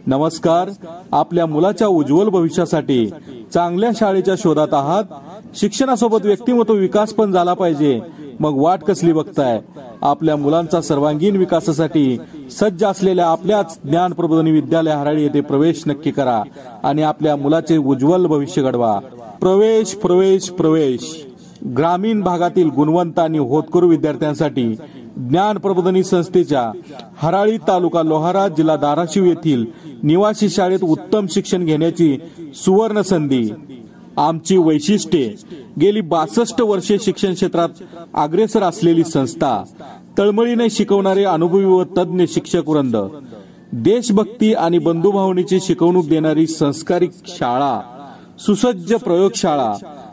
नमस्कार. आपल्या मुलाच्या उज्ज्वल भविष्यासाठी चांगल्या शाळेच्या शोधात आहात. शिक्षणासोबत व्यक्तिमत्व विकास पण झाला पाहिजे. मग वाट कसली बघताय? आपल्या मुलांचा सर्वांगीण विकासासाठी सज्ज असलेल्या आपल्याच ज्ञान प्रबोधिनी विद्यालय हराळी येथे प्रवेश नक्की करा आणि आपल्या मुलाचे उज्ज्वल भविष्य घडवा. प्रवेश प्रवेश प्रवेश. ग्रामीण भागातील गुणवंत आणि होतकरू विद्यार्थ्यांसाठी ज्ञान प्रबोधिनी संस्थेच्या हराळी तालुका लोहारा जिल्हा धाराशिव येथील निवासी शाळेत उत्तम शिक्षण घेण्याची सुवर्ण संधी. आमची वैशिष्ट्ये: गेली 62 वर्षे शिक्षण क्षेत्रात अग्रेसर असलेली संस्था, तळमळीने शिकवणारे अनुभवी व तज्ञ शिक्षक वृंद, देशभक्ती आणि बंधुभावनेची शिकवणूक देणारी संस्कारिक शाळा, सुसज्ज प्रयोगशाळा,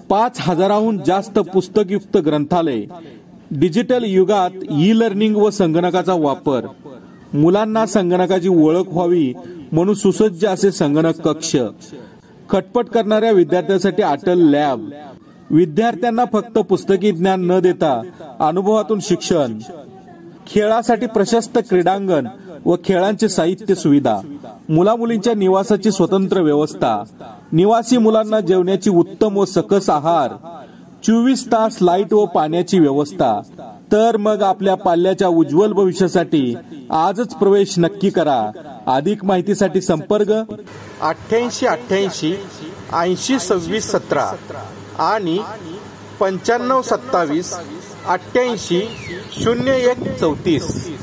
5000हून जास्त पुस्तकयुक्त ग्रंथालय, डिजिटल युगात ई लर्निंग व संगणकाचा वापर, मुलांना संगणकाची ओळख व्हावी म्हणून सुसज्ज असे संगणक कक्ष, खटपट करणाऱ्या विद्यार्थ्यांसाठी अटल लॅब, विद्यार्थ्यांना फक्त पुस्तकी ज्ञान न देता अनुभवातून शिक्षण, खेळासाठी प्रशस्त क्रीडांगण व खेळांचे साहित्य सुविधा, मुलामुलींच्या निवासाची स्वतंत्र व्यवस्था, निवासी मुलांना जेवण्याची उत्तम व सकस आहार, 24 तास लाईट व पाण्याची व्यवस्था. तर मग आपल्या पाल्याच्या उज्ज्वल भविष्यासाठी आजच प्रवेश नक्की करा. अधिक माहितीसाठी संपर्क 8888 802617 आणि 9527 88 0134.